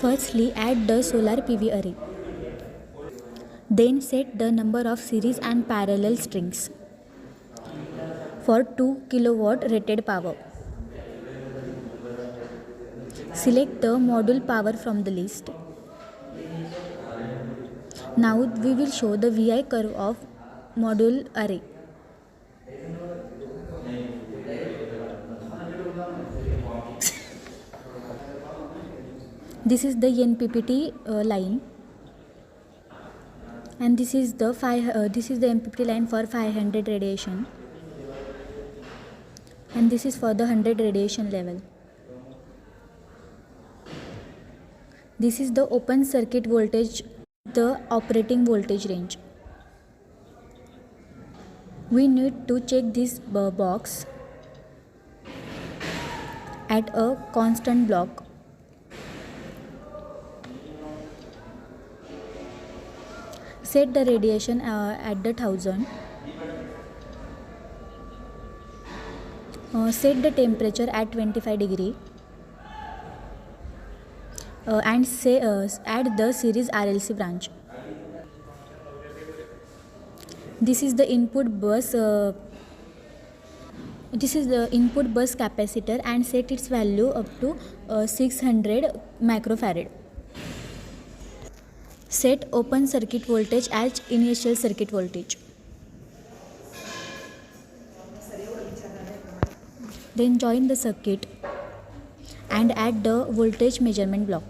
Firstly, add the solar PV array. Then set the number of series and parallel strings for 2 kW rated power. Select the module power from the list. Now we will show the VI curve of module array. This is the MPPT line, and this is the MPPT line for 500 radiation, and this is for the 100 radiation level. This is the open circuit voltage, the operating voltage range. We need to check this box at a constant block. Set the radiation at the 1000. Set the temperature at 25 degree. And add the series RLC branch. This is the input bus. This is the input bus capacitor, and set its value up to 600 microfarad. Set open circuit voltage as initial circuit voltage. Then join the circuit and add the voltage measurement block.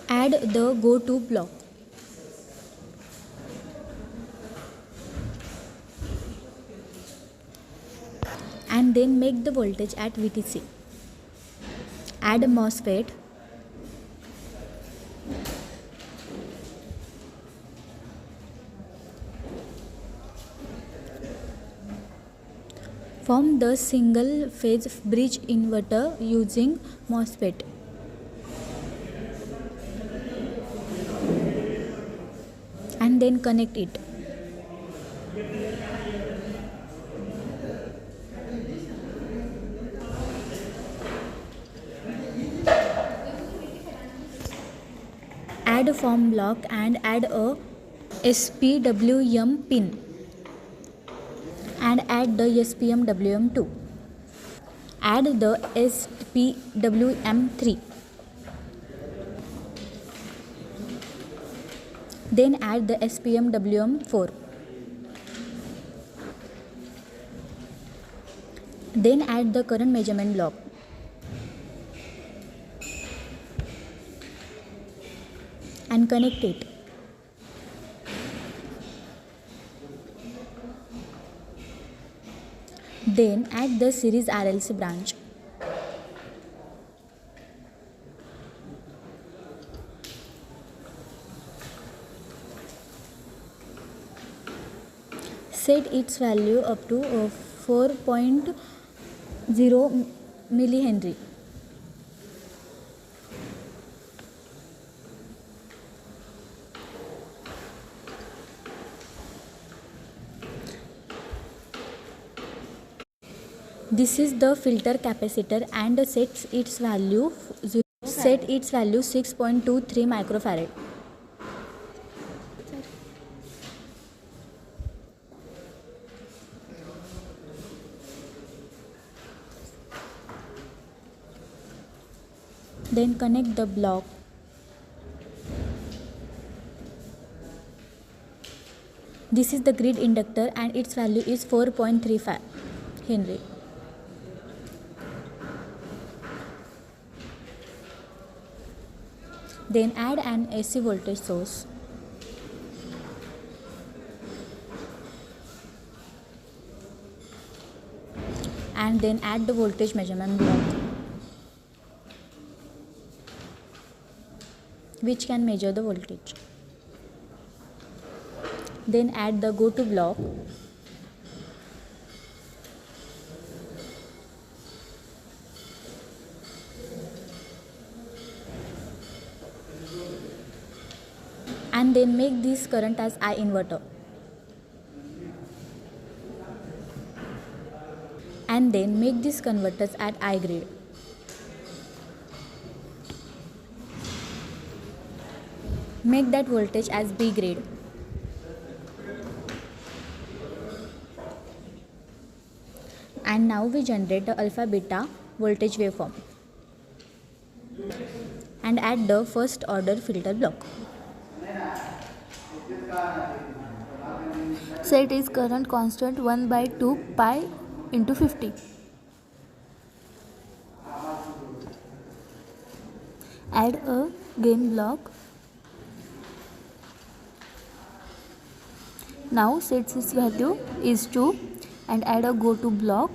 Add the go to block. And then make the voltage at VTC. Add a MOSFET. Form the single phase bridge inverter using MOSFET. And then connect it. Add a form block and add a SPWM pin, and add the SPMWM 2. Add the SPWM 3. Then add the SPMWM 4. Then add the current measurement block. And connect it. Then add the series RLC branch. Set its value up to 4.0 millihenry. This is the filter capacitor, and set its value 6.23 microfarad. Then connect the block. This is the grid inductor, and its value is 4.35 Henry. Then add an AC voltage source. And then add the voltage measurement block, which can measure the voltage. Then add the go to block. And then make this current as I inverter. and then make these converters at I grade. Make that voltage as B grade. And now we generate the alpha beta voltage waveform and add the first order filter block. Set its current constant 1 by 2 pi into 50. Add a gain block. Now set its value is 2 and add a go to block.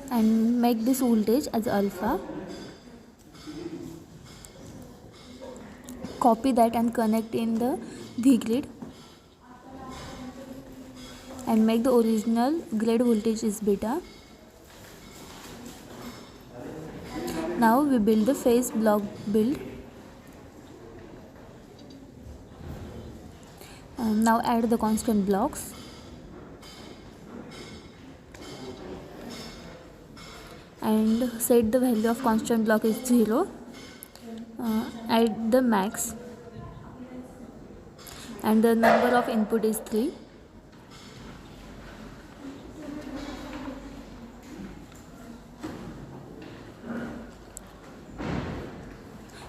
And make this voltage as alpha. Copy that and connect in the V grid. And make the original grade voltage is beta. Now we build the phase block build. Now add the constant blocks. And set the value of constant block is 0. Add the max. And the number of input is 3.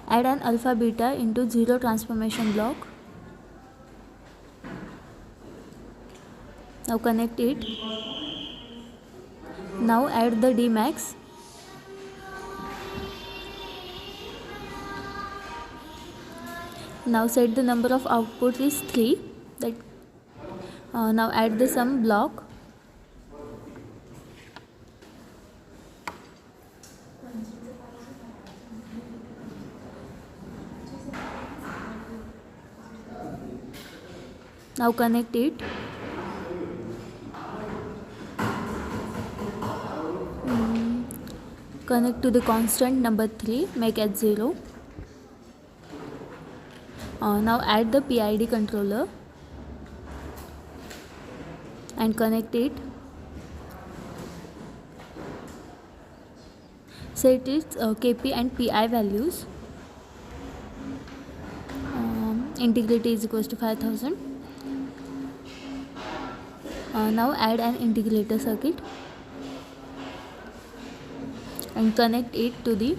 Add an alpha beta into 0 transformation block. Now connect it. Now add the D max. Now set the number of output is 3. Now add the sum block. Now connect it. Connect to the constant number 3, make it 0. Now add the PID controller and connect it. Set its KP and PI values. Integrity is equals to 5000. Now add an integrator circuit and connect it to the.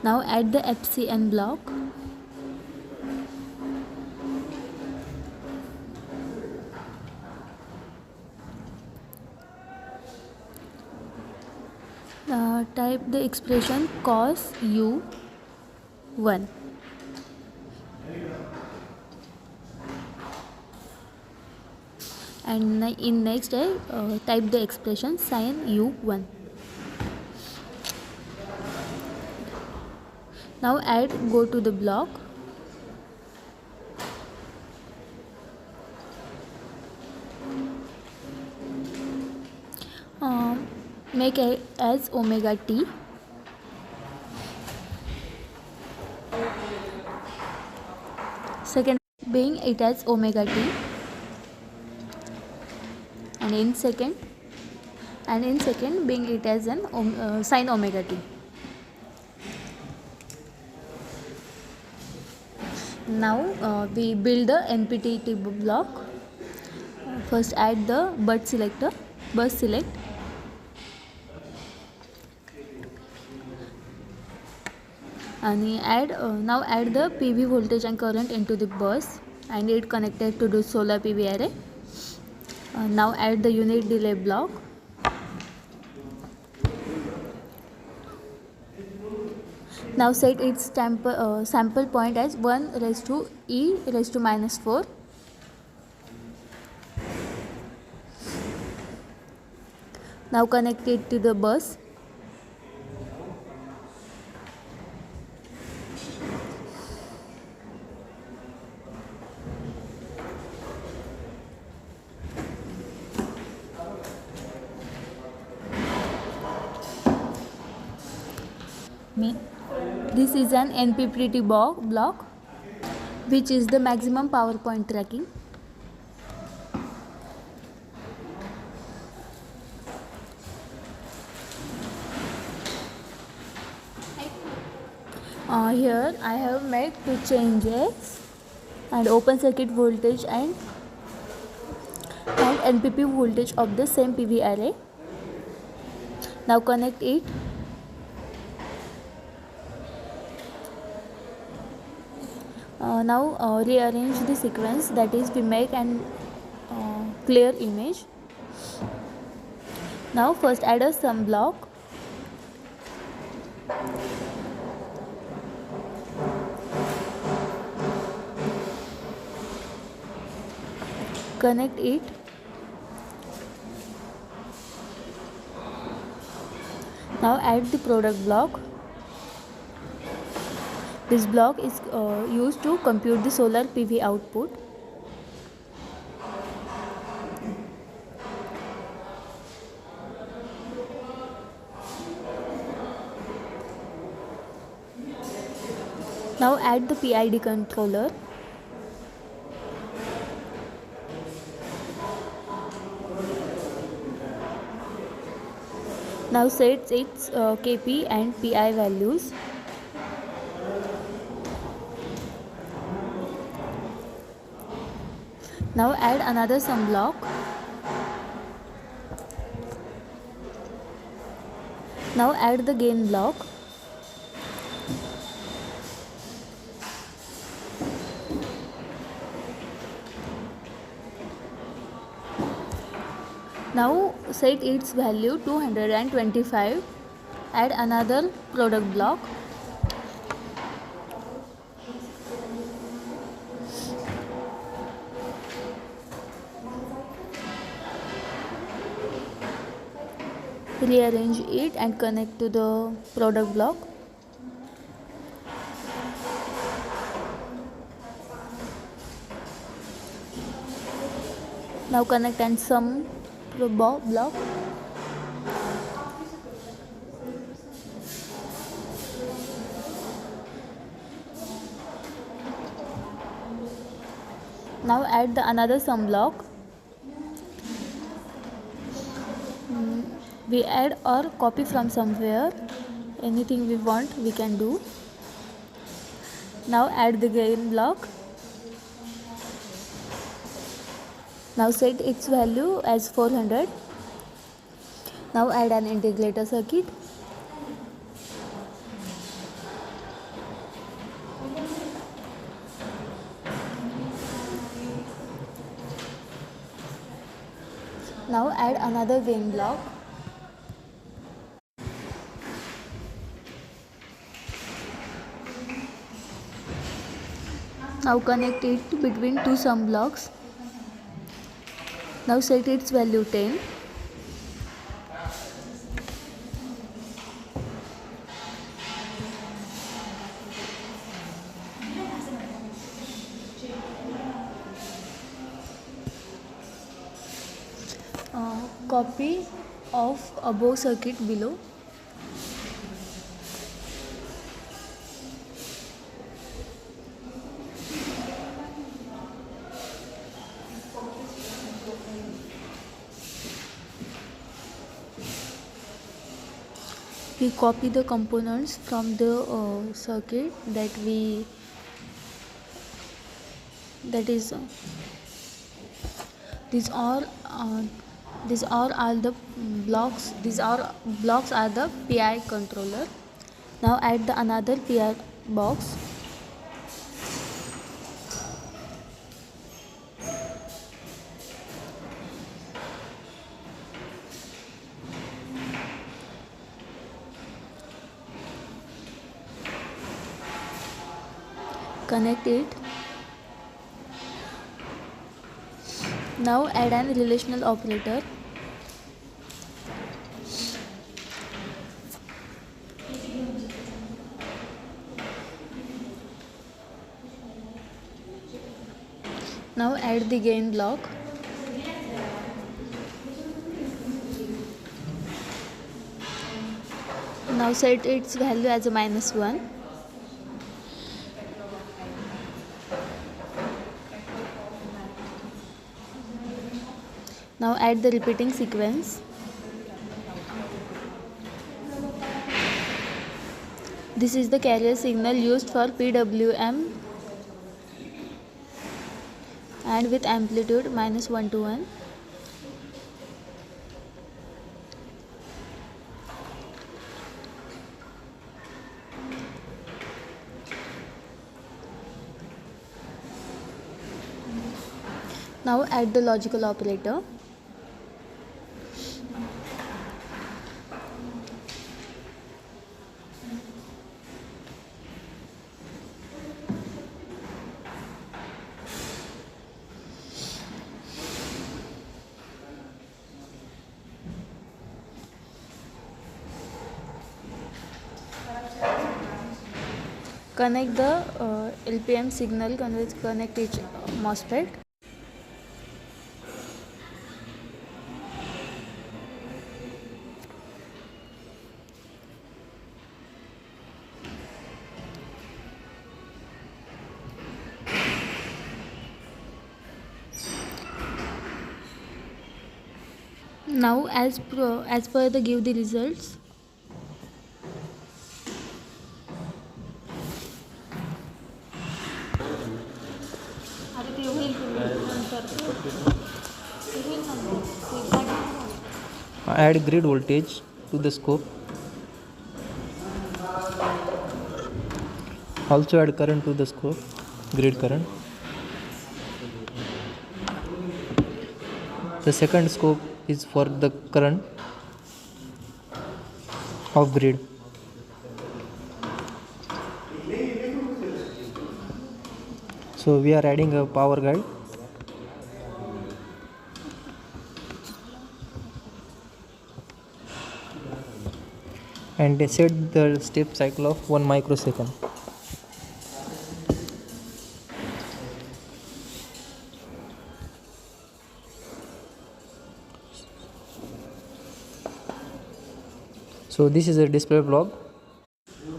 Now add the FCN block. Type the expression cos U1. And in next step, type the expression sin U1. Now go to the block. Make it as omega t. Second being it as omega t. And in second being it as an sin omega t. Now we build the MPPT block. First add the bus select. And now add the PV voltage and current into the bus and it connected to the solar PV array. Now add the unit delay block. Now set its sample point as 1 raised to e raised to minus 4. Now connect it to the bus. This is an MPPT block. which is the maximum power point tracking. Here I have made two changes, and open circuit voltage and MPP voltage of the same PV array. Now connect it. Now rearrange the sequence, that is we make an clear image. Now first add a sum block. Connect it. Now add the product block. This block is used to compute the solar PV output. Now add the PID controller. Now set its KP and PI values. Now add another sum block. Now add the gain block. Now set its value 225. Add another product block. Rearrange it and connect to the product block. Now connect and sum block. Now add the another sum block. We add or copy from somewhere, anything we want we can do. Now add the gain block. Now set its value as 400. Now add an integrator circuit. Now add another gain block. Now connect it between two sum blocks. Now set its value 10. Copy of above circuit below. We copy the components from the circuit that is these are all the blocks. These are blocks are the PI controller. Now add the another PI box. Connect it. Now add an relational operator. Now add the gain block. Now set its value as a -1. Now add the repeating sequence. This is the carrier signal used for PWM and with amplitude -1 to 1. Now add the logical operator. Connect the LPM signal, connect each MOSFET. Now as per the give the results. Add grid voltage to the scope. Also add current to the scope, grid current. The second scope is for the current of grid. So we are adding a power guide. And set the step cycle of 1 microsecond. So this is a display block.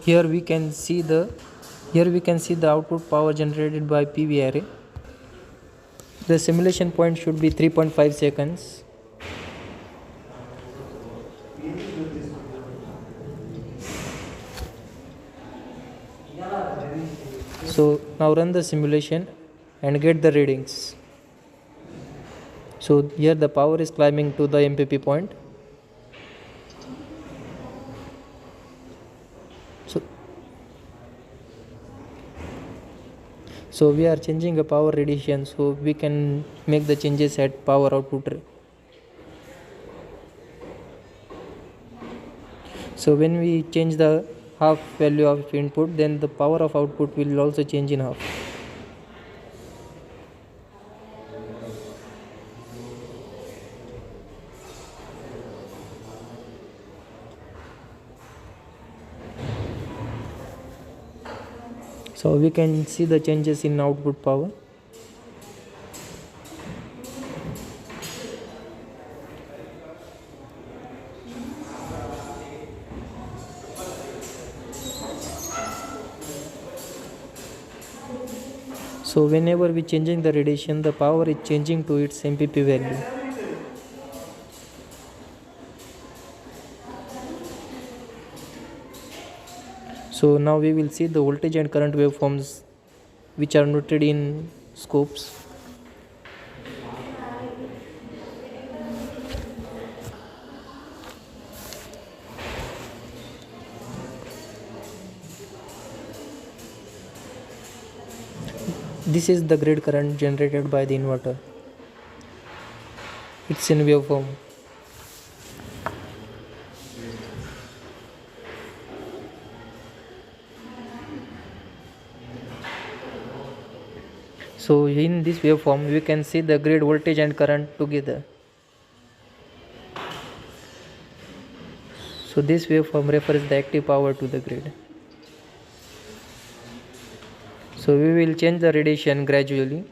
Here we can see the output power generated by PV array. The simulation point should be 3.5 seconds. So now run the simulation and get the readings. So here the power is climbing to the MPP point. So we are changing a power radiation, so we can make the changes at power output. So when we change the half value of input, then the power of output will also change in half. So we can see the changes in output power. So whenever we changing the radiation, the power is changing to its MPP value. So now we will see the voltage and current waveforms which are noted in scopes. This is the grid current generated by the inverter. It's in waveform. So in this waveform we can see the grid voltage and current together. So this waveform refers the active power to the grid. So we will change the radiation gradually.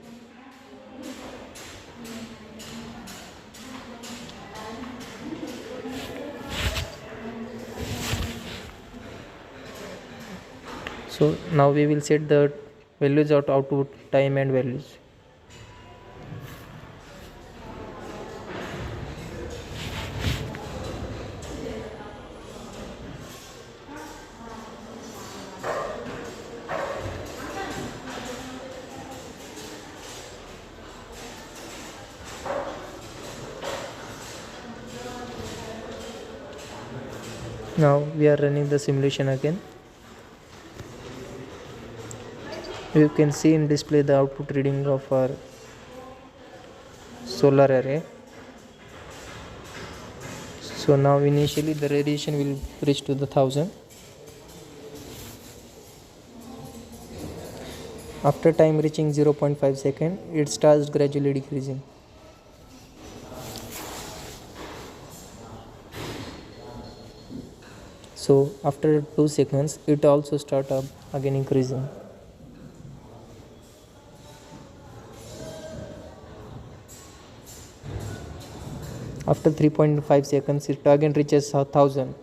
So now we will set the values of output time and values. Now we are running the simulation again. You can see in display the output reading of our solar array. So now initially the radiation will reach to the 1000. After time reaching 0.5 second, it starts gradually decreasing. So after 2 seconds, it also start up again increasing. After 3.5 seconds, it again reaches 1000.